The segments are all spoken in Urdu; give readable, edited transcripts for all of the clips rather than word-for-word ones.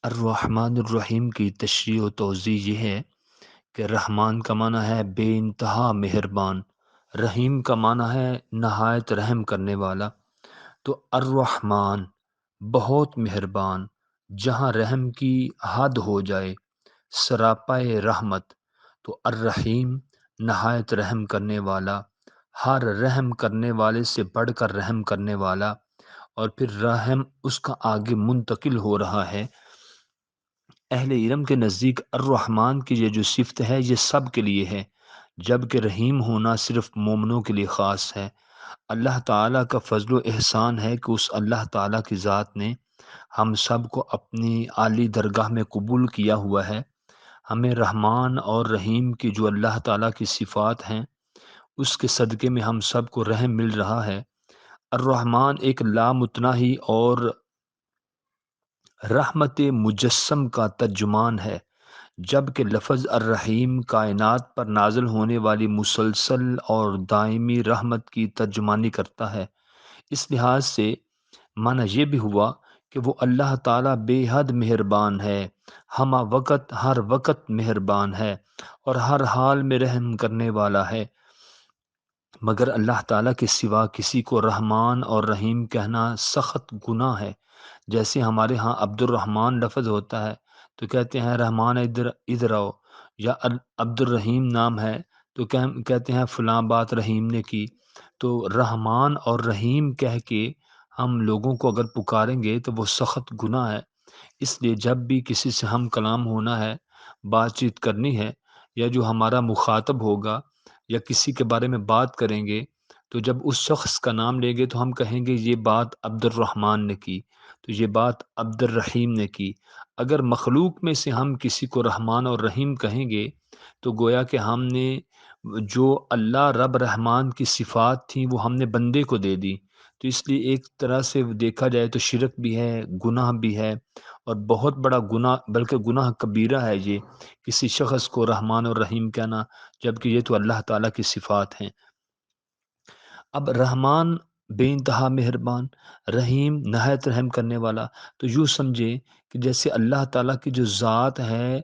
الرحمن الرحیم کی تشریح و توضیح یہ ہے کہ رحمان کا معنی ہے بے انتہا مہربان، رحیم کا معنی ہے نہایت رحم کرنے والا۔ تو الرحمن بہت مہربان، جہاں رحم کی حد ہو جائے، سراپائے رحمت۔ تو الرحیم نہایت رحم کرنے والا، ہر رحم کرنے والے سے بڑھ کر رحم کرنے والا، اور پھر رحم اس کا آگے منتقل ہو رہا ہے۔ اہل علم کے نزدیک الرحمن کی یہ جو صفت ہے یہ سب کے لیے ہے، جبکہ رحیم ہونا صرف مومنوں کے لیے خاص ہے۔ اللہ تعالیٰ کا فضل و احسان ہے کہ اس اللہ تعالیٰ کی ذات نے ہم سب کو اپنی عالی درگاہ میں قبول کیا ہوا ہے۔ ہمیں رحمان اور رحیم کی جو اللہ تعالیٰ کی صفات ہیں اس کے صدقے میں ہم سب کو رحم مل رہا ہے۔ الرحمن ایک لامتناہی اور رحمت مجسم کا ترجمان ہے، جبکہ لفظ الرحیم کائنات پر نازل ہونے والی مسلسل اور دائمی رحمت کی ترجمانی کرتا ہے۔ اس لحاظ سے معنی یہ بھی ہوا کہ وہ اللہ تعالیٰ بے حد مہربان ہے، ہمہ وقت ہر وقت مہربان ہے اور ہر حال میں رحم کرنے والا ہے۔ مگر اللہ تعالیٰ کے سوا کسی کو رحمان اور رحیم کہنا سخت گناہ ہے۔ جیسے ہمارے ہاں عبد الرحمن لفظ ہوتا ہے تو کہتے ہیں رحمان ادھر آؤ، یا عبد الرحیم نام ہے تو کہتے ہیں فلاں بات رحیم نے کی۔ تو رحمان اور رحیم کہہ کے ہم لوگوں کو اگر پکاریں گے تو وہ سخت گناہ ہے۔ اس لیے جب بھی کسی سے ہم کلام ہونا ہے، بات چیت کرنی ہے، یا جو ہمارا مخاطب ہوگا یا کسی کے بارے میں بات کریں گے، تو جب اس شخص کا نام لیں گے تو ہم کہیں گے یہ بات عبد الرحمن نے کی، تو یہ بات عبد الرحیم نے کی۔ اگر مخلوق میں سے ہم کسی کو رحمان اور رحیم کہیں گے تو گویا کہ ہم نے جو اللہ رب رحمان کی صفات تھیں وہ ہم نے بندے کو دے دی۔ تو اس لیے ایک طرح سے دیکھا جائے تو شرک بھی ہے، گناہ بھی ہے، اور بہت بڑا گناہ، بلکہ گناہ کبیرہ ہے یہ کسی شخص کو رحمان اور رحیم کہنا، جبکہ یہ تو اللہ تعالیٰ کی صفات ہیں۔ اب رحمان بے انتہا مہربان، رحیم نہایت رحم کرنے والا، تو یوں سمجھے کہ جیسے اللہ تعالیٰ کی جو ذات ہے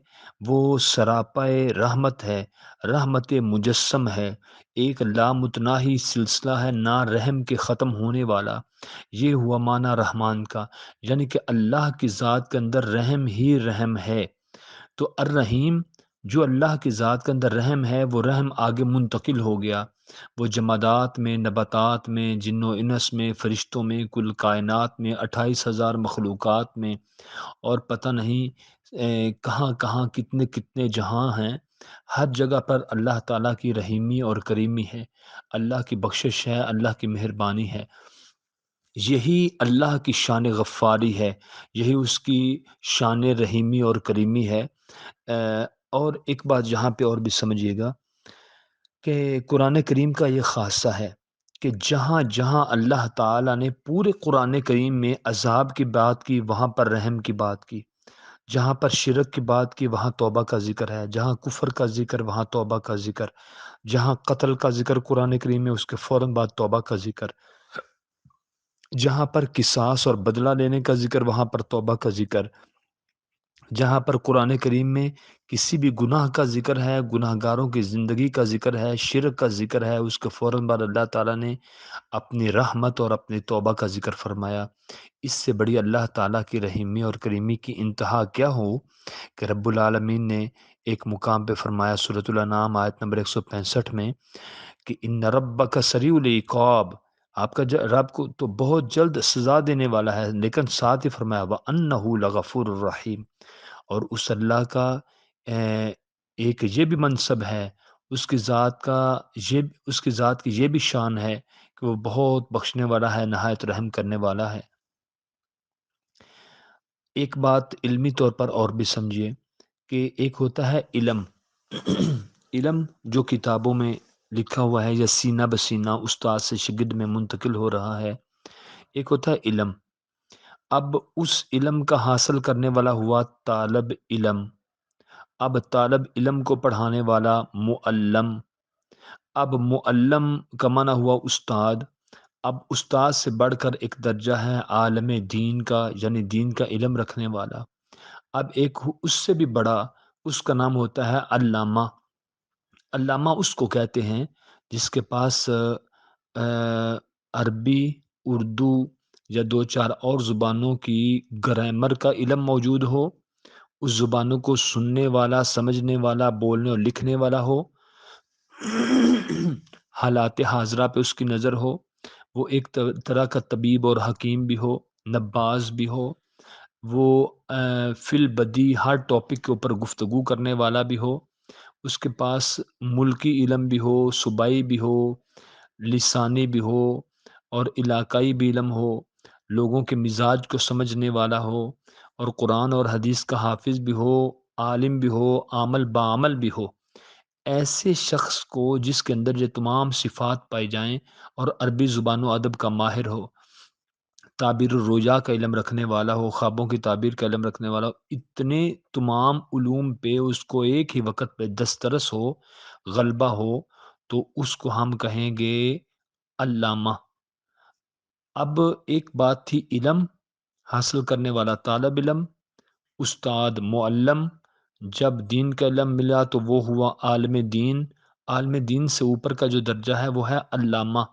وہ سراپائے رحمت ہے، رحمت مجسم ہے، ایک لامتناہی سلسلہ ہے، نہ رحم کے ختم ہونے والا۔ یہ ہوا معنی رحمان کا، یعنی کہ اللہ کی ذات کے اندر رحم ہی رحم ہے۔ تو الرحیم جو اللہ کی ذات کے اندر رحم ہے، وہ رحم آگے منتقل ہو گیا، وہ جمادات میں، نباتات میں، جن و انس میں، فرشتوں میں، کل کائنات میں، 28,000 مخلوقات میں، اور پتہ نہیں کہاں کہاں کتنے کتنے جہاں ہیں، ہر جگہ پر اللہ تعالیٰ کی رحیمی اور کریمی ہے، اللہ کی بخشش ہے، اللہ کی مہربانی ہے۔ یہی اللہ کی شان غفاری ہے، یہی اس کی شان رحیمی اور کریمی ہے۔ اور ایک بات یہاں پہ اور بھی سمجھیے گا کہ قرآن کریم کا یہ خاصہ ہے کہ جہاں جہاں اللہ تعالیٰ نے پورے قرآن کریم میں عذاب کی بات کی وہاں پر رحم کی بات کی، جہاں پر شرک کی بات کی وہاں توبہ کا ذکر ہے، جہاں کفر کا ذکر وہاں توبہ کا ذکر، جہاں قتل کا ذکر قرآن کریم میں اس کے فوراً بعد توبہ کا ذکر، جہاں پر قصاص اور بدلہ لینے کا ذکر وہاں پر توبہ کا ذکر، جہاں پر قرآن کریم میں کسی بھی گناہ کا ذکر ہے، گناہ گاروں کی زندگی کا ذکر ہے، شرک کا ذکر ہے، اس کے فوراً بعد اللہ تعالیٰ نے اپنی رحمت اور اپنی توبہ کا ذکر فرمایا۔ اس سے بڑی اللہ تعالیٰ کی رحیمی اور کریمی کی انتہا کیا ہو کہ رب العالمین نے ایک مقام پہ فرمایا سورۃ الانعام آیت نمبر 165 میں کہ ان ربک سریع العقاب، آپ کا رب کو تو بہت جلد سزا دینے والا ہے، لیکن ساتھ ہی فرمایا وَأَنَّهُ لَغَفُورٌ الرحیم، اور اس اللہ کا ایک یہ بھی منصب ہے، اس کی ذات کا اس کی ذات کی یہ بھی شان ہے کہ وہ بہت بخشنے والا ہے، نہایت رحم کرنے والا ہے۔ ایک بات علمی طور پر اور بھی سمجھیے کہ ایک ہوتا ہے علم علم جو کتابوں میں لکھا ہوا ہے یا سینہ بسینہ استاد سے شاگرد میں منتقل ہو رہا ہے، ایک ہوتا ہے علم۔ اب اس علم کا حاصل کرنے والا ہوا طالب علم، اب طالب علم کو پڑھانے والا معلم، اب معلم کا معنی ہوا استاد، اب استاد سے بڑھ کر ایک درجہ ہے عالم دین کا، یعنی دین کا علم رکھنے والا، اب ایک اس سے بھی بڑا، اس کا نام ہوتا ہے علامہ۔ علامہ اس کو کہتے ہیں جس کے پاس عربی، اردو یا دو چار اور زبانوں کی گرامر کا علم موجود ہو، اس زبانوں کو سننے والا، سمجھنے والا، بولنے اور لکھنے والا ہو، حالات حاضرہ پہ اس کی نظر ہو، وہ ایک طرح کا طبیب اور حکیم بھی ہو، نباز بھی ہو، وہ فی البدی ہر ٹاپک کے اوپر گفتگو کرنے والا بھی ہو، اس کے پاس ملکی علم بھی ہو، صوبائی بھی ہو، لسانی بھی ہو اور علاقائی بھی علم ہو، لوگوں کے مزاج کو سمجھنے والا ہو اور قرآن اور حدیث کا حافظ بھی ہو، عالم بھی ہو، عامل بعمل بھی ہو، ایسے شخص کو جس کے اندر یہ تمام صفات پائی جائیں اور عربی زبان و ادب کا ماہر ہو، تعبیر الرؤیا کا علم رکھنے والا ہو، خوابوں کی تعبیر کا علم رکھنے والا ہو، اتنے تمام علوم پہ اس کو ایک ہی وقت پہ دسترس ہو، غلبہ ہو، تو اس کو ہم کہیں گے علامہ۔ اب ایک بات تھی علم حاصل کرنے والا طالب علم، استاد معلم، جب دین کا علم ملا تو وہ ہوا عالم دین، عالم دین سے اوپر کا جو درجہ ہے وہ ہے علامہ۔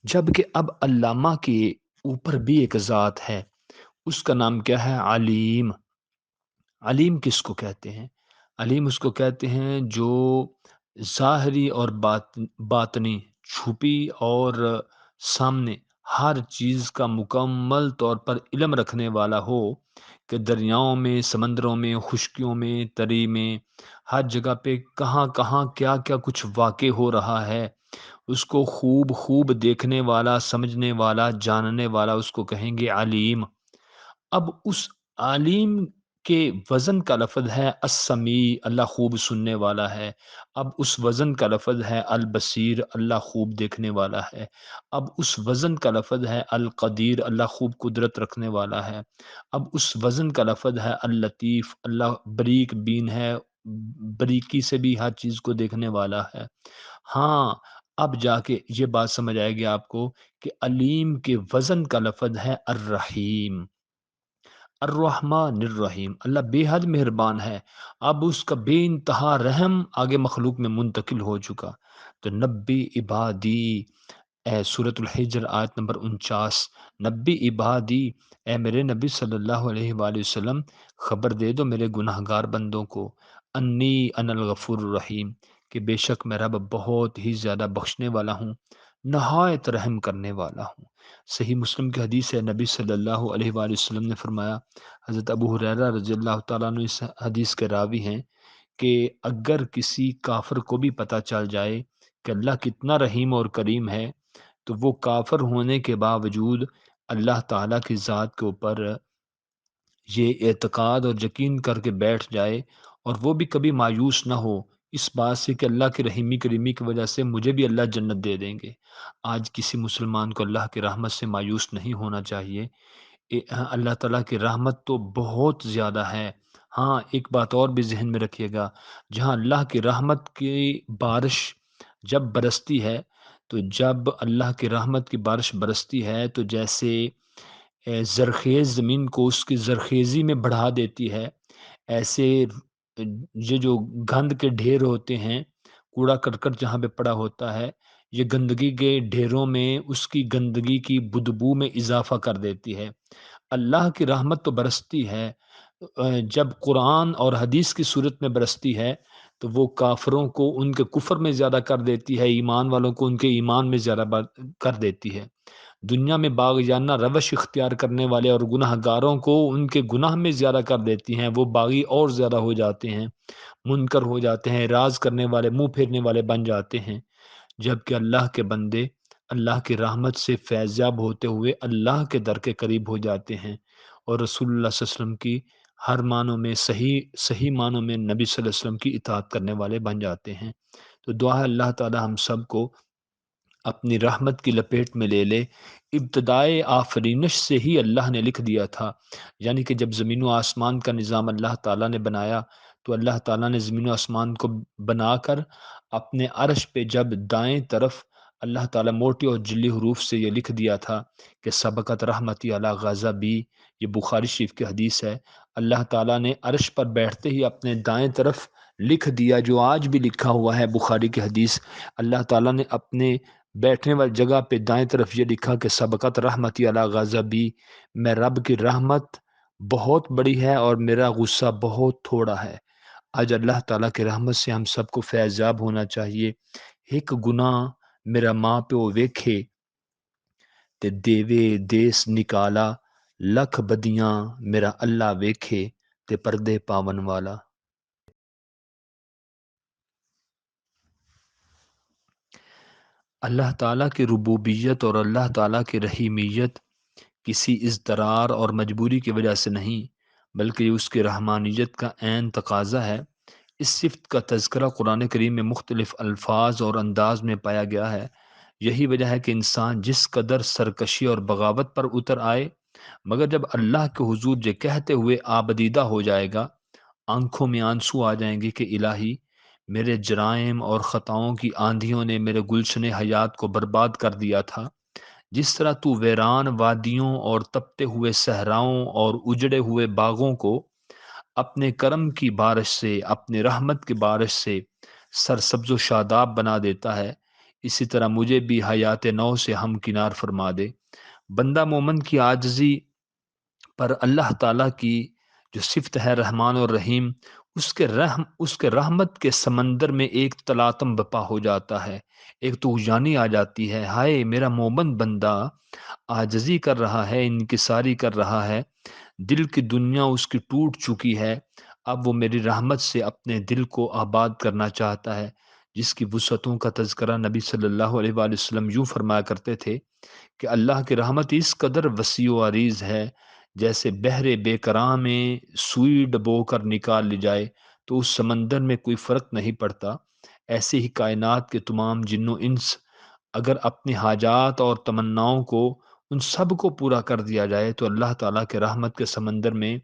جبکہ اب علامہ کے اوپر بھی ایک ذات ہے، اس کا نام کیا ہے؟ علیم۔ علیم کس کو کہتے ہیں؟ علیم اس کو کہتے ہیں جو ظاہری اور باطنی، چھپی اور سامنے ہر چیز کا مکمل طور پر علم رکھنے والا ہو، کہ دریاؤں میں، سمندروں میں، خشکیوں میں، تری میں، ہر جگہ پہ کہاں کہاں کیا کیا کچھ واقع ہو رہا ہے، اس کو خوب خوب دیکھنے والا، سمجھنے والا، جاننے والا، اس کو کہیں گے علیم۔ اب اس عالم کے وزن کا لفظ ہے السمیع، اللہ خوب سننے والا ہے۔ اب اس وزن کا لفظ ہے البصیر، اللہ خوب دیکھنے والا ہے۔ اب اس وزن کا لفظ ہے القدیر، اللہ خوب قدرت رکھنے والا ہے۔ اب اس وزن کا لفظ ہے اللطیف، اللہ بریک بین ہے، بریکی سے بھی ہر چیز کو دیکھنے والا ہے۔ ہاں، اب جا کے یہ بات سمجھ آئے گی آپ کو کہ علیم کے وزن کا لفظ ہے الرحیم، الرحمن الرحیم، اللہ بے حد مہربان ہے۔ اب اس کا بے انتہا رحم آگے مخلوق میں منتقل ہو چکا۔ تو نبی عبادی، سورۃ الحجر آیت نمبر 49، نبی عبادی، اے میرے نبی صلی اللہ علیہ وآلہ وسلم، خبر دے دو میرے گناہ گار بندوں کو، انی انا الغفور الرحیم، کہ بے شک میں رب بہت ہی زیادہ بخشنے والا ہوں، نہایت رحم کرنے والا ہوں۔ صحیح مسلم کی حدیث ہے، نبی صلی اللہ علیہ وآلہ وسلم نے فرمایا، حضرت ابو ہریرہ رضی اللہ تعالیٰ عنہ اس حدیث کے راوی ہیں، کہ اگر کسی کافر کو بھی پتہ چل جائے کہ اللہ کتنا رحیم اور کریم ہے، تو وہ کافر ہونے کے باوجود اللہ تعالیٰ کی ذات کے اوپر یہ اعتقاد اور یقین کر کے بیٹھ جائے، اور وہ بھی کبھی مایوس نہ ہو اس بات سے کہ اللہ کی رحیمی کریمی کی وجہ سے مجھے بھی اللہ جنت دے دیں گے۔ آج کسی مسلمان کو اللہ کی رحمت سے مایوس نہیں ہونا چاہیے۔ اللہ تعالیٰ کی رحمت تو بہت زیادہ ہے۔ ہاں، ایک بات اور بھی ذہن میں رکھیے گا، جہاں اللہ کی رحمت کی بارش جب برستی ہے، تو جب اللہ کی رحمت کی بارش برستی ہے تو جیسے زرخیز زمین کو اس کی زرخیزی میں بڑھا دیتی ہے، ایسے یہ جو گند کے ڈھیر ہوتے ہیں، کوڑا کرکٹ جہاں پہ پڑا ہوتا ہے، یہ گندگی کے ڈھیروں میں اس کی گندگی کی بدبو میں اضافہ کر دیتی ہے۔ اللہ کی رحمت تو برستی ہے، جب قرآن اور حدیث کی صورت میں برستی ہے تو وہ کافروں کو ان کے کفر میں زیادہ کر دیتی ہے، ایمان والوں کو ان کے ایمان میں زیادہ کر دیتی ہے۔ دنیا میں باغیانہ روش اختیار کرنے والے اور گناہ گاروں کو ان کے گناہ میں زیادہ کر دیتی ہیں، وہ باغی اور زیادہ ہو جاتے ہیں، منکر ہو جاتے ہیں، راز کرنے والے، منہ پھیرنے والے بن جاتے ہیں۔ جبکہ اللہ کے بندے اللہ کی رحمت سے فیض یاب ہوتے ہوئے اللہ کے در کے قریب ہو جاتے ہیں، اور رسول اللہ صلی اللہ علیہ وسلم کی ہر معنوں میں، صحیح معنوں میں نبی صلی اللہ علیہ وسلم کی اطاعت کرنے والے بن جاتے ہیں۔ تو دعا ہے اللہ تعالی ہم سب کو اپنی رحمت کی لپیٹ میں لے لے۔ ابتدائے آفرینش سے ہی اللہ نے لکھ دیا تھا، یعنی کہ جب زمین و آسمان کا نظام اللہ تعالیٰ نے بنایا، تو اللہ تعالیٰ نے زمین و آسمان کو بنا کر اپنے عرش پہ جب دائیں طرف اللہ تعالیٰ موٹے اور جلی حروف سے یہ لکھ دیا تھا کہ سبقت رحمتی علی غضبی، یہ بخاری شریف کی حدیث ہے۔ اللہ تعالیٰ نے عرش پر بیٹھتے ہی اپنے دائیں طرف لکھ دیا، جو آج بھی لکھا ہوا ہے بخاری کی حدیث۔ اللہ تعالیٰ نے اپنے بیٹھنے والی جگہ پہ دائیں طرف یہ لکھا کہ سبقت رحمتی علی غضبی، میں رب کی رحمت بہت بڑی ہے اور میرا غصہ بہت تھوڑا ہے۔ آج اللہ تعالیٰ کی رحمت سے ہم سب کو فیض یاب ہونا چاہیے۔ ایک گناہ میرا ماں پیو ویکھے تے دیوے دیس نکالا، لکھ بدیاں میرا اللہ ویکھے تے پردے پاون والا۔ اللہ تعالیٰ کی ربوبیت اور اللہ تعالیٰ کی رحیمیت کسی اضطرار اور مجبوری کی وجہ سے نہیں، بلکہ یہ اس کی رحمانیت کا عین تقاضا ہے۔ اس صفت کا تذکرہ قرآن کریم میں مختلف الفاظ اور انداز میں پایا گیا ہے۔ یہی وجہ ہے کہ انسان جس قدر سرکشی اور بغاوت پر اتر آئے، مگر جب اللہ کے حضور یہ کہتے ہوئے آبدیدہ ہو جائے گا، آنکھوں میں آنسو آ جائیں گے کہ الہی، میرے جرائم اور خطاؤں کی آندھیوں نے میرے گلشن حیات کو برباد کر دیا تھا، جس طرح تو ویران وادیوں اور تپتے ہوئے صحراؤں اور اجڑے ہوئے باغوں کو اپنے کرم کی بارش سے، اپنے رحمت کی بارش سے سرسبز و شاداب بنا دیتا ہے، اسی طرح مجھے بھی حیات نو سے ہمکنار فرما دے۔ بندہ مومن کی عاجزی پر اللہ تعالیٰ کی جو صفت ہے رحمان اور رحیم، اس کے رحمت کے سمندر میں ایک تلاطم بپا ہو جاتا ہے، ایک طغیانی آ جاتی ہے۔ ہائے میرا مومن بندہ عاجزی کر رہا ہے، انکساری کر رہا ہے، دل کی دنیا اس کی ٹوٹ چکی ہے، اب وہ میری رحمت سے اپنے دل کو آباد کرنا چاہتا ہے، جس کی وسعتوں کا تذکرہ نبی صلی اللہ علیہ وآلہ وسلم یوں فرمایا کرتے تھے کہ اللہ کی رحمت اس قدر وسیع و عریض ہے، جیسے بحر بے کراں میں سوئی ڈبو کر نکال لی جائے تو اس سمندر میں کوئی فرق نہیں پڑتا۔ ایسے ہی کائنات کے تمام جن و انس اگر اپنی حاجات اور تمناؤں کو ان سب کو پورا کر دیا جائے تو اللہ تعالیٰ کے رحمت کے سمندر میں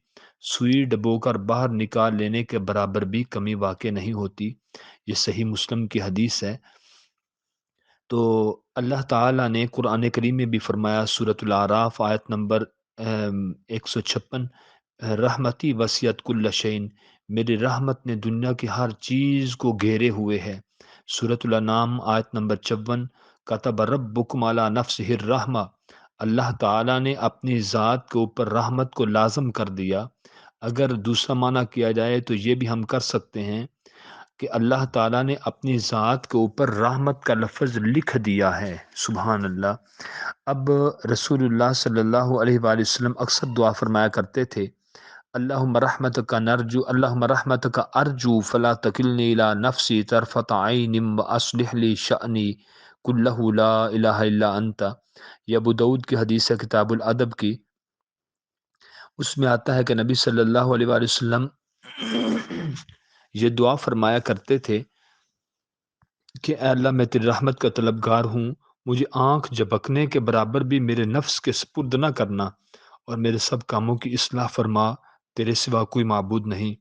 سوئی ڈبو کر باہر نکال لینے کے برابر بھی کمی واقع نہیں ہوتی۔ یہ صحیح مسلم کی حدیث ہے۔ تو اللہ تعالیٰ نے قرآن کریم میں بھی فرمایا، سورۃ الاعراف آیت نمبر 156، رحمتی وسعت کل شین، میری رحمت نے دنیا کی ہر چیز کو گھیرے ہوئے ہے۔ سورۃ الانعام آیت نمبر 54، کتب ربکم علی نفسہ الرحمہ، اللہ تعالیٰ نے اپنی ذات کے اوپر رحمت کو لازم کر دیا۔ اگر دوسرا معنی کیا جائے تو یہ بھی ہم کر سکتے ہیں کہ اللہ تعالیٰ نے اپنی ذات کے اوپر رحمت کا لفظ لکھ دیا ہے۔ سبحان اللہ۔ اب رسول اللہ صلی اللہ علیہ وآلہ وسلم اکثر دعا فرمایا کرتے تھے، اللہم رحمتک نرجو، اللہم رحمتک ارجو فلا تکلنی الی نفسی طرفۃ عین واصلح لی شأنی کلہ لا الہ الا انت۔ یہ ابو داؤد کی حدیث ہے کتاب الادب کی۔ اس میں آتا ہے کہ نبی صلی اللہ علیہ وآلہ وسلم یہ دعا فرمایا کرتے تھے کہ اے اللہ، میں تیری رحمت کا طلبگار ہوں، مجھے آنکھ جھپکنے کے برابر بھی میرے نفس کے سپرد نہ کرنا، اور میرے سب کاموں کی اصلاح فرما، تیرے سوا کوئی معبود نہیں۔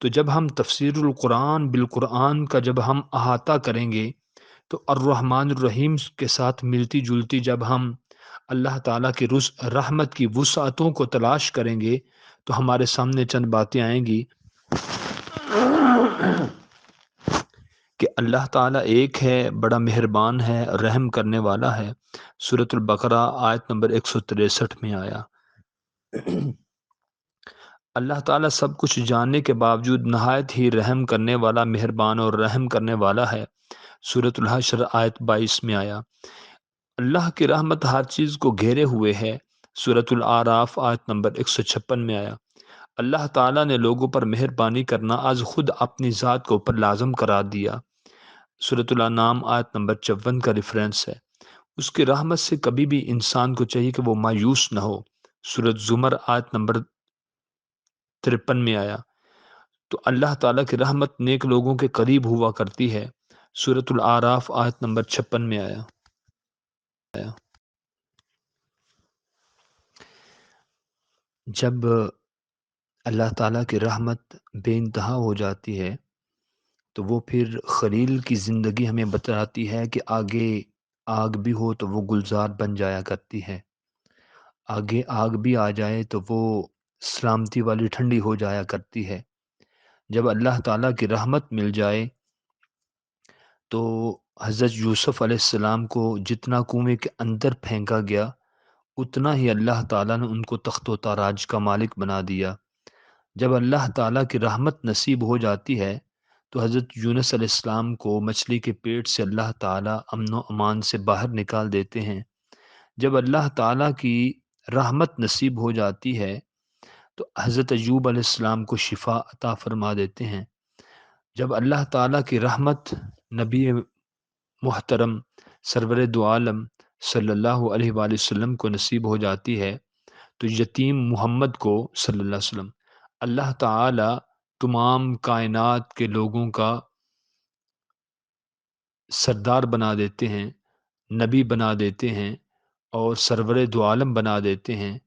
تو جب ہم تفسیر القرآن بالقرآن کا جب ہم احاطہ کریں گے تو الرحمن الرحیم کے ساتھ ملتی جلتی جب ہم اللہ تعالیٰ کی رحمت کی وسعتوں کو تلاش کریں گے تو ہمارے سامنے چند باتیں آئیں گی کہ اللہ تعالیٰ ایک ہے، بڑا مہربان ہے، رحم کرنے والا ہے۔ سورۃ البقرہ آیت نمبر 163 میں آیا۔ اللہ تعالیٰ سب کچھ جاننے کے باوجود نہایت ہی رحم کرنے والا، مہربان اور رحم کرنے والا ہے۔ سورۃ الحشر آیت 22 میں آیا۔ اللہ کی رحمت ہر چیز کو گھیرے ہوئے ہے۔ سورۃ الاعراف آیت نمبر 156 میں آیا۔ اللہ تعالیٰ نے لوگوں پر مہربانی کرنا از خود اپنی ذات کو اوپر لازم قرار دیا۔ سورۃ الانعام آیت نمبر 54 کا ریفرنس ہے۔ اس کی رحمت سے کبھی بھی انسان کو چاہیے کہ وہ مایوس نہ ہو۔ سورۃ زمر آیت نمبر 53 میں آیا۔ تو اللہ تعالیٰ کی رحمت نیک لوگوں کے قریب ہوا کرتی ہے۔ سورۃ الاعراف آیت نمبر 56 میں آیا۔ جب اللہ تعالیٰ کی رحمت بے انتہا ہو جاتی ہے تو وہ پھر خلیل کی زندگی ہمیں بتاتی ہے کہ آگے آگ بھی ہو تو وہ گلزار بن جایا کرتی ہے، آگے آگ بھی آ جائے تو وہ سلامتی والی ٹھنڈی ہو جایا کرتی ہے۔ جب اللہ تعالیٰ کی رحمت مل جائے تو حضرت یوسف علیہ السلام کو جتنا کنویں کے اندر پھینکا گیا، اتنا ہی اللہ تعالیٰ نے ان کو تخت و تاراج کا مالک بنا دیا۔ جب اللہ تعالیٰ کی رحمت نصیب ہو جاتی ہے تو حضرت یونس علیہ السلام کو مچھلی کے پیٹ سے اللہ تعالیٰ امن و امان سے باہر نکال دیتے ہیں۔ جب اللہ تعالیٰ کی رحمت نصیب ہو جاتی ہے تو حضرت ایوب علیہ السلام کو شفا عطا فرما دیتے ہیں۔ جب اللہ تعالیٰ کی رحمت نبی محترم سرور دو عالم صلی اللہ علیہ وآلہ وسلم کو نصیب ہو جاتی ہے تو یتیم محمد کو صلی اللہ علیہ وسلم اللہ تعالی تمام کائنات کے لوگوں کا سردار بنا دیتے ہیں، نبی بنا دیتے ہیں اور سرور دو عالم بنا دیتے ہیں،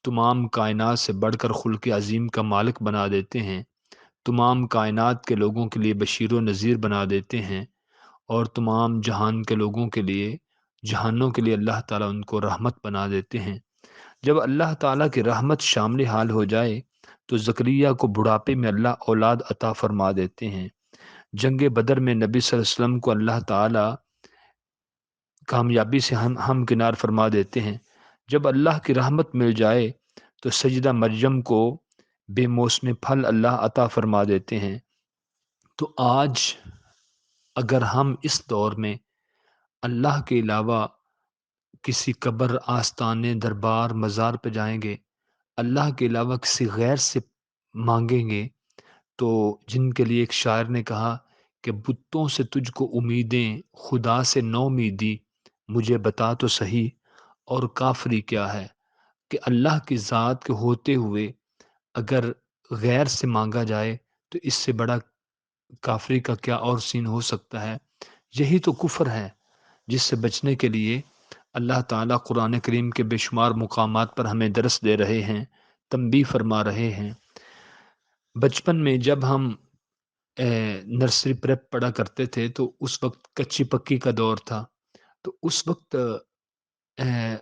تمام کائنات سے بڑھ کر خلق عظیم کا مالک بنا دیتے ہیں، تمام کائنات کے لوگوں کے لیے بشیر و نذیر بنا دیتے ہیں، اور تمام جہان کے لوگوں کے لیے، جہانوں کے لیے اللہ تعالیٰ ان کو رحمت بنا دیتے ہیں۔ جب اللہ تعالیٰ کی رحمت شامل حال ہو جائے تو زکریا کو بڑھاپے میں اللہ اولاد عطا فرما دیتے ہیں۔ جنگ بدر میں نبی صلی اللہ علیہ وسلم کو اللہ تعالیٰ کامیابی سے ہم کنار فرما دیتے ہیں۔ جب اللہ کی رحمت مل جائے تو سجدہ مریم کو بے موسم پھل اللہ عطا فرما دیتے ہیں۔ تو آج اگر ہم اس دور میں اللہ کے علاوہ کسی قبر، آستانے، دربار، مزار پہ جائیں گے، اللہ کے علاوہ کسی غیر سے مانگیں گے، تو جن کے لیے ایک شاعر نے کہا کہ بتوں سے تجھ کو امیدیں، خدا سے نو امیدی، مجھے بتا تو صحیح اور کافری کیا ہے، کہ اللہ کی ذات کے ہوتے ہوئے اگر غیر سے مانگا جائے تو اس سے بڑا کافری کا کیا اور سین ہو سکتا ہے۔ یہی تو کفر ہے جس سے بچنے کے لیے اللہ تعالیٰ قرآن کریم کے بے شمار مقامات پر ہمیں درس دے رہے ہیں، تنبیہ فرما رہے ہیں۔ بچپن میں جب ہم نرسری پریپ پڑھا کرتے تھے تو اس وقت کچی پکی کا دور تھا، تو اس وقت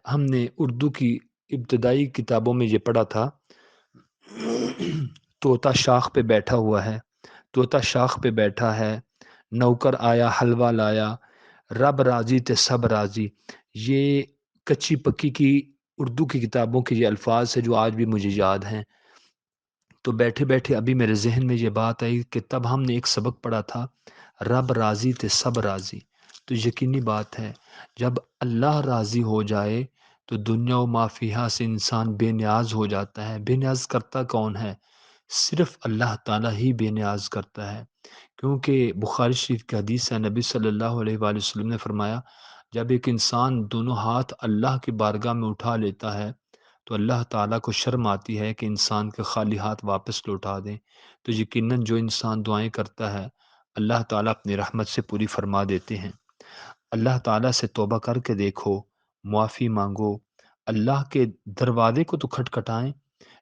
ہم نے اردو کی ابتدائی کتابوں میں یہ پڑھا تھا، طوطا شاخ پہ بیٹھا ہوا ہے، طوطا شاخ پہ بیٹھا ہے، نوکر آیا حلوہ لایا، رب راضی تے سب راضی۔ یہ کچی پکی کی اردو کی کتابوں کے یہ الفاظ ہیں جو آج بھی مجھے یاد ہیں۔ تو بیٹھے بیٹھے ابھی میرے ذہن میں یہ بات آئی کہ تب ہم نے ایک سبق پڑھا تھا، رب راضی تے سب راضی۔ تو یقینی بات ہے جب اللہ راضی ہو جائے تو دنیا و ما فیہا سے انسان بے نیاز ہو جاتا ہے۔ بے نیاز کرتا کون ہے؟ صرف اللہ تعالیٰ ہی بے نیاز کرتا ہے، کیونکہ بخاری شریف کی حدیث ہے، نبی صلی اللہ علیہ وآلہ وسلم نے فرمایا جب ایک انسان دونوں ہاتھ اللہ کی بارگاہ میں اٹھا لیتا ہے تو اللہ تعالیٰ کو شرم آتی ہے کہ انسان کے خالی ہاتھ واپس لوٹا دیں۔ تو یقیناً جو انسان دعائیں کرتا ہے اللہ تعالیٰ اپنی رحمت سے پوری فرما دیتے ہیں۔ اللہ تعالیٰ سے توبہ کر کے دیکھو، معافی مانگو، اللہ کے دروازے کو تو کھٹکھٹائیں۔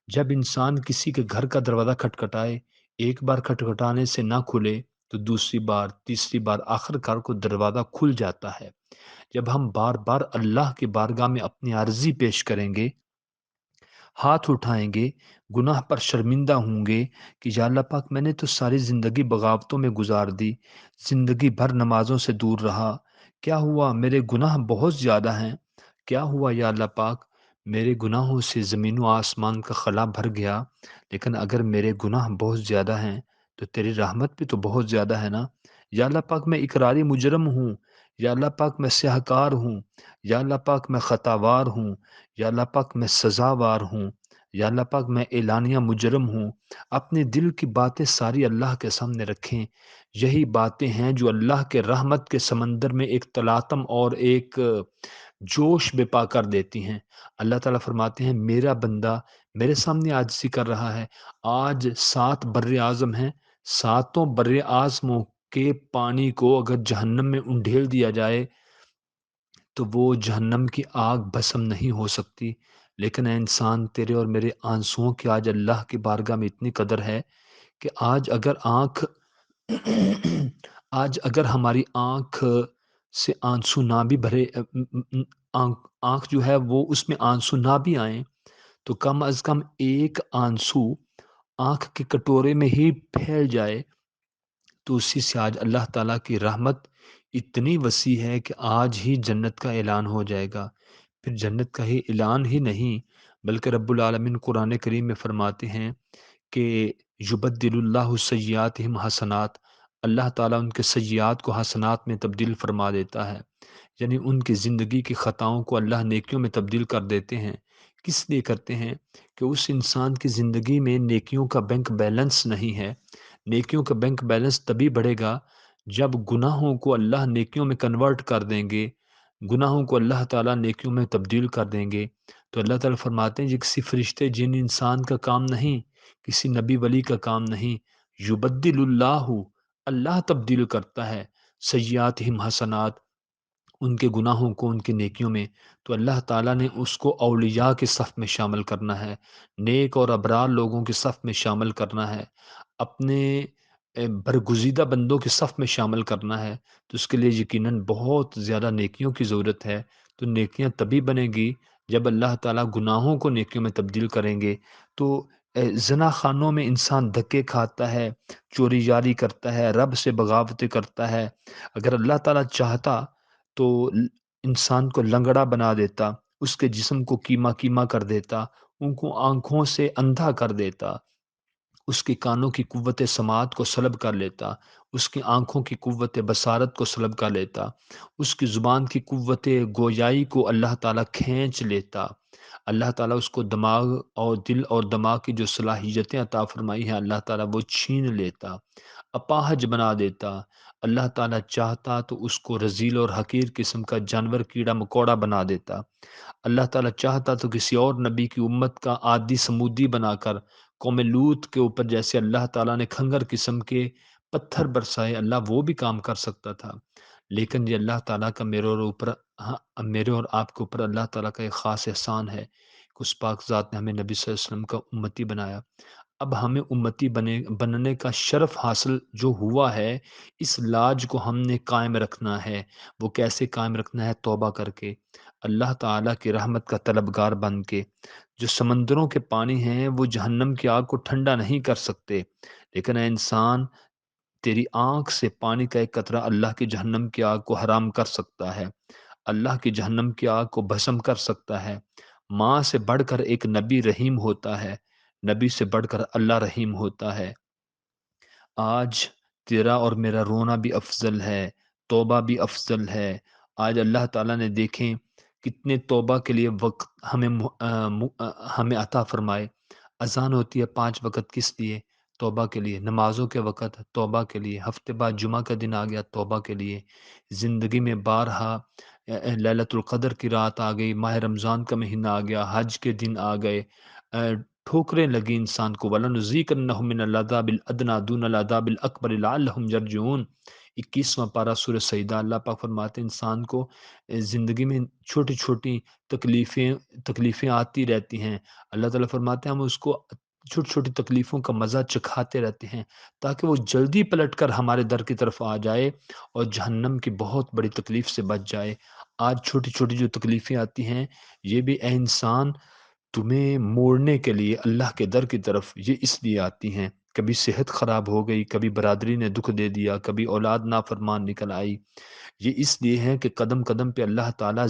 جب انسان کسی کے گھر کا دروازہ کھٹکھٹائے، ایک بار کھٹکھٹانے سے نہ کھلے تو دوسری بار، تیسری بار، آخر کار کو دروازہ کھل جاتا ہے۔ جب ہم بار بار اللہ کی بارگاہ میں اپنی عرضی پیش کریں گے، ہاتھ اٹھائیں گے، گناہ پر شرمندہ ہوں گے کہ یا اللہ پاک میں نے تو ساری زندگی بغاوتوں میں گزار دی، زندگی بھر نمازوں سے دور رہا، کیا ہوا میرے گناہ بہت زیادہ ہیں، کیا ہوا یا اللہ پاک میرے گناہوں سے زمین و آسمان کا خلا بھر گیا، لیکن اگر میرے گناہ بہت زیادہ ہیں تو تیری رحمت بھی تو بہت زیادہ ہے نا۔ یا اللہ پاک میں اقراری مجرم ہوں، یا اللہ پاک میں سیاہکار ہوں، یا اللہ پاک میں خطاوار ہوں، یا اللہ پاک میں سزاوار ہوں، یا اللہ پاک میں اعلانیہ مجرم ہوں۔ اپنے دل کی باتیں ساری اللہ کے سامنے رکھیں۔ یہی باتیں ہیں جو اللہ کے رحمت کے سمندر میں ایک تلاطم اور ایک جوش بپا کر دیتی ہیں۔ اللہ تعالیٰ فرماتے ہیں میرا بندہ میرے سامنے عاجزی کر رہا ہے۔ آج 7 بر اعظم ہیں، ساتوں بر اعظموں کے پانی کو اگر جہنم میں انڈھیل دیا جائے تو وہ جہنم کی آگ بھسم نہیں ہو سکتی، لیکن اے انسان تیرے اور میرے آنسوؤں کی آج اللہ کی بارگاہ میں اتنی قدر ہے کہ آج اگر ہماری آنکھ سے آنسو نہ بھی بھرے، آنکھ جو ہے وہ اس میں آنسو نہ بھی آئیں، تو کم از کم ایک آنسو آنکھ کے کٹورے میں ہی پھیل جائے، تو اسی سے آج اللہ تعالیٰ کی رحمت اتنی وسیع ہے کہ آج ہی جنت کا اعلان ہو جائے گا۔ پھر جنت کا ہی اعلان ہی نہیں، بلکہ رب العالمین قرآن کریم میں فرماتے ہیں کہ یبدل اللہ سیئاتہم حسنات، اللہ تعالیٰ ان کے سیئات کو حسنات میں تبدیل فرما دیتا ہے، یعنی ان کی زندگی کی خطاؤں کو اللہ نیکیوں میں تبدیل کر دیتے ہیں۔ کس لیے کرتے ہیں؟ کہ اس انسان کی زندگی میں نیکیوں کا بینک بیلنس نہیں ہے۔ نیکیوں کا بینک بیلنس تبھی بڑھے گا جب گناہوں کو اللہ نیکیوں میں کنورٹ کر دیں گے، گناہوں کو اللہ تعالیٰ نیکیوں میں تبدیل کر دیں گے۔ تو اللہ تعالیٰ فرماتے ہیں یہ کسی فرشتے جن انسان کا کام نہیں، کسی نبی ولی کا کام نہیں، یبدل اللہ، اللہ تبدیل کرتا ہے سیئاتہم حسنات، ان کے گناہوں کو ان کی نیکیوں میں۔ تو اللہ تعالیٰ نے اس کو اولیاء کے صف میں شامل کرنا ہے، نیک اور ابرار لوگوں کے صف میں شامل کرنا ہے، اپنے برگزیدہ بندوں کے صف میں شامل کرنا ہے۔ تو اس کے لیے یقیناً بہت زیادہ نیکیوں کی ضرورت ہے۔ تو نیکیاں تبھی بنے گی جب اللہ تعالیٰ گناہوں کو نیکیوں میں تبدیل کریں گے۔ تو زنا خانوں میں انسان دھکے کھاتا ہے، چوری جاری کرتا ہے، رب سے بغاوتیں کرتا ہے۔ اگر اللہ تعالیٰ چاہتا تو انسان کو لنگڑا بنا دیتا، اس کے جسم کو کیما کیما کر دیتا، ان کو آنکھوں سے اندھا کر دیتا، اس کے کانوں کی قوت سماعت کو سلب کر لیتا، اس کی آنکھوں کی قوت بصارت کو سلب کر لیتا، اس کی زبان کی قوت گویائی کو اللہ تعالیٰ کھینچ لیتا، اللہ تعالیٰ اس کو دماغ اور دل اور دماغ کی جو صلاحیتیں عطا فرمائی ہیں اللہ تعالیٰ وہ چھین لیتا، اپاہج بنا دیتا۔ اللہ تعالیٰ چاہتا تو اس کو رذیل اور حقیر قسم کا جانور کیڑا مکوڑا بنا دیتا۔ اللہ تعالیٰ چاہتا تو کسی اور نبی کی امت کا عادی سمودی بنا کر قوم لوط کے اوپر جیسے اللہ تعالیٰ نے کھنگر قسم کے پتھر برسائے، اللہ وہ بھی کام کر سکتا تھا۔ لیکن یہ اللہ تعالیٰ کا ہاں، میرے اور آپ کے اوپر اللہ تعالیٰ کا ایک خاص احسان ہے کہ اس پاک ذات نے ہمیں نبی صلی اللہ علیہ وسلم کا امتی بنایا۔ اب ہمیں امتی بننے کا شرف حاصل جو ہوا ہے، اس لاج کو ہم نے قائم رکھنا ہے۔ وہ کیسے قائم رکھنا ہے؟ توبہ کر کے، اللہ تعالیٰ کی رحمت کا طلبگار بن کے۔ جو سمندروں کے پانی ہیں وہ جہنم کی آگ کو ٹھنڈا نہیں کر سکتے، لیکن اے انسان، تیری آنکھ سے پانی کا ایک قطرہ اللہ کی جہنم کی آگ کو حرام کر سکتا ہے، اللہ کی جہنم کی آگ کو بھسم کر سکتا ہے۔ ماں سے بڑھ کر ایک نبی رحیم ہوتا ہے، نبی سے بڑھ کر اللہ رحیم ہوتا ہے۔ آج تیرا اور میرا رونا بھی افضل ہے، توبہ بھی افضل ہے۔ آج اللہ تعالیٰ نے دیکھیں کتنے توبہ کے لیے وقت ہمیں عطا فرمائے۔ اذان ہوتی ہے 5 وقت، کس لیے؟ توبہ کے لیے۔ نمازوں کے وقت توبہ کے لیے۔ ہفتے بعد جمعہ کا دن آ گیا توبہ کے لیے۔ زندگی میں بارہا لیلۃ القدر کی رات آ گئی، ماہ رمضان کا مہینہ آ گیا، حج کے دن آ گئے، ٹھوکریں لگی انسان کو، وَلَنُذِيقَنَّهُم مِّنَ الْعَذَابِ الْأَدْنَىٰ دُونَ الْعَذَابِ الْأَكْبَرِ لَعَلَّهُمْ يَرْجِعُونَ۔ 21واں پارہ سورہ سجدہ۔ اللہ پاک فرماتے ہیں انسان کو زندگی میں چھوٹی چھوٹی تکلیفیں آتی رہتی ہیں، اللہ تعالیٰ فرماتے ہیں ہم اس کو چھوٹی چھوٹی تکلیفوں کا مزہ چکھاتے رہتے ہیں تاکہ وہ جلدی پلٹ کر ہمارے در کی طرف آ جائے اور جہنم کی بہت بڑی تکلیف سے بچ جائے۔ آج چھوٹی چھوٹی جو تکلیفیں آتی ہیں، یہ بھی اے انسان تمہیں موڑنے کے لیے اللہ کے در کی طرف یہ اس لیے آتی ہیں۔ کبھی صحت خراب ہو گئی، کبھی برادری نے دکھ دے دیا، کبھی اولاد نافرمان نکل آئی، یہ اس لیے ہے کہ قدم قدم پہ اللہ تعالیٰ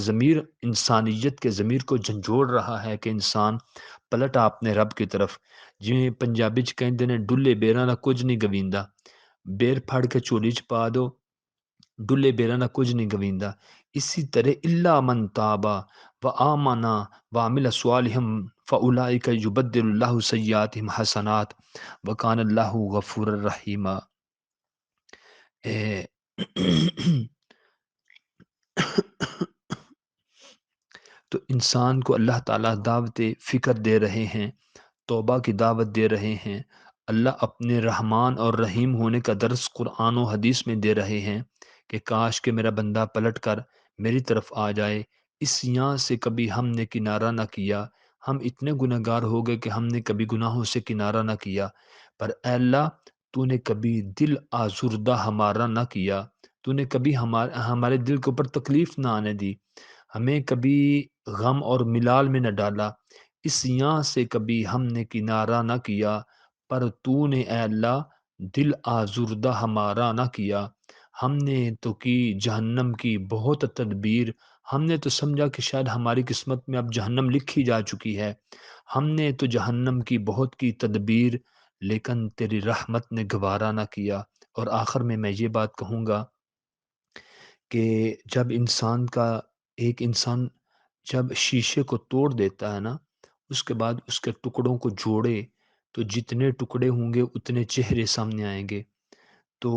انسانیت کے ضمیر کو جھنجھوڑ رہا ہے کہ انسان پلٹ آ اپنے رب کی طرف۔ جنہیں پنجابی چ کہندے نے ڈلے بیراں دا کچھ نہیں گویندا، بیر پھڑ کے چولی چ پا دو، ڈلے بیراں دا کچھ نہیں گویندا۔ اسی طرح الا من تابا و آمنا وعمل صالحا فاولئک یبدل اللہ سیئاتہم حسنات وکان اللہ غفورا رحیما۔ اے تو انسان کو اللہ تعالیٰ دعوت فکر دے رہے ہیں، توبہ کی دعوت دے رہے ہیں، اللہ اپنے رحمان اور رحیم ہونے کا درس قرآن و حدیث میں دے رہے ہیں کہ کاش کہ میرا بندہ پلٹ کر میری طرف آ جائے۔ اس یہاں سے کبھی ہم نے کنارہ نہ کیا، ہم اتنے گنہگار ہو گئے کہ ہم نے کبھی گناہوں سے کنارہ نہ کیا، پر اے اللہ تو نے کبھی دل آزردہ ہمارا نہ کیا، تو نے کبھی ہمارے دل کے اوپر تکلیف نہ آنے دی، ہمیں کبھی غم اور ملال میں نہ ڈالا، اس یاں سے کبھی ہم نے کنارہ نہ کیا، پر تو نے اے اللہ دل آزردہ ہمارا نہ کیا۔ ہم نے تو کی جہنم کی بہت تدبیر، ہم نے تو سمجھا کہ شاید ہماری قسمت میں اب جہنم لکھی جا چکی ہے، ہم نے تو جہنم کی بہت کی تدبیر، لیکن تیری رحمت نے گوارا نہ کیا۔ اور آخر میں یہ بات کہوں گا کہ جب ایک انسان جب شیشے کو توڑ دیتا ہے نا، اس کے بعد اس کے ٹکڑوں کو جوڑے تو جتنے ٹکڑے ہوں گے اتنے چہرے سامنے آئیں گے۔ تو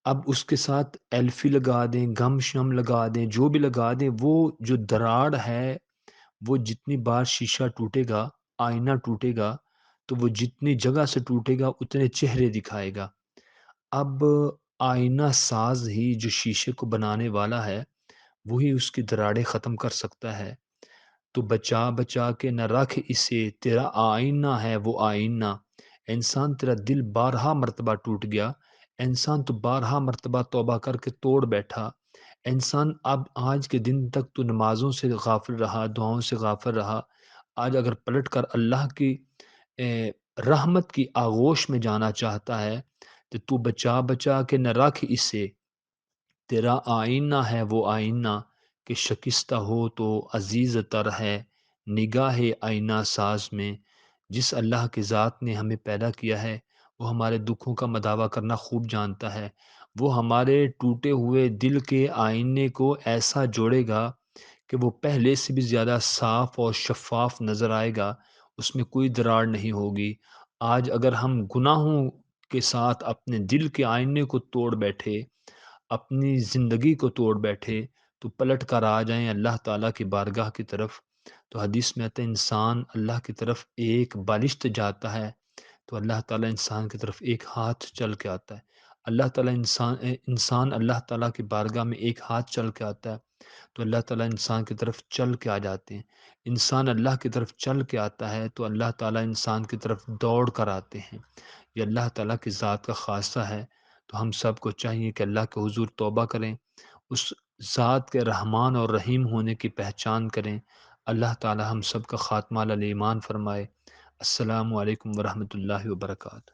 اب اس کے ساتھ ایلفی لگا دیں، گم شم لگا دیں، جو بھی لگا دیں، وہ جو دراڑ ہے وہ جتنی بار شیشہ ٹوٹے گا، آئینہ ٹوٹے گا، تو وہ جتنی جگہ سے ٹوٹے گا اتنے چہرے دکھائے گا۔ اب آئینہ ساز ہی جو شیشے کو بنانے والا ہے وہی اس کی دراڑیں ختم کر سکتا ہے۔ تو بچا بچا کے نہ رکھ اسے، تیرا آئینہ ہے وہ آئینہ۔ انسان تیرا دل بارہا مرتبہ ٹوٹ گیا، انسان تو بارہا مرتبہ توبہ کر کے توڑ بیٹھا۔ انسان اب آج کے دن تک تو نمازوں سے غافل رہا، دعاؤں سے غافل رہا، آج اگر پلٹ کر اللہ کی رحمت کی آغوش میں جانا چاہتا ہے تو بچا بچا کے نہ رکھ اسے، تیرا آئینہ ہے وہ آئینہ، کہ شکستہ ہو تو عزیز تر ہے نگاہ آئینہ ساز میں۔ جس اللہ کی ذات نے ہمیں پیدا کیا ہے وہ ہمارے دکھوں کا مداوع کرنا خوب جانتا ہے، وہ ہمارے ٹوٹے ہوئے دل کے آئینے کو ایسا جوڑے گا کہ وہ پہلے سے بھی زیادہ صاف اور شفاف نظر آئے گا، اس میں کوئی دراڑ نہیں ہوگی۔ آج اگر ہم گناہوں کے ساتھ اپنے دل کے آئینے کو توڑ بیٹھے، اپنی زندگی کو توڑ بیٹھے، تو پلٹ کر آ جائیں اللہ تعالیٰ کی بارگاہ کی طرف۔ تو حدیث میں آتا ہے انسان اللہ کی طرف ایک بالشت جاتا ہے تو اللہ تعالیٰ انسان کی طرف ایک ہاتھ چل کے آتا ہے۔ اللہ تعالیٰ انسان اللہ تعالیٰ کی بارگاہ میں ایک ہاتھ چل کے آتا ہے تو اللہ تعالیٰ انسان کی طرف چل کے آ جاتے ہیں۔ انسان اللہ کی طرف چل کے آتا ہے تو اللہ تعالیٰ انسان کی طرف دوڑ کر آتے ہیں۔ یہ اللہ تعالیٰ کی ذات کا خاصہ ہے۔ تو ہم سب کو چاہیے کہ اللہ کے حضور توبہ کریں، اس ذات کے رحمان اور رحیم ہونے کی پہچان کریں۔ اللہ تعالیٰ ہم سب کا خاتمہ علی ایمان فرمائے۔ السلام علیکم ورحمۃ اللہ وبرکاتہ۔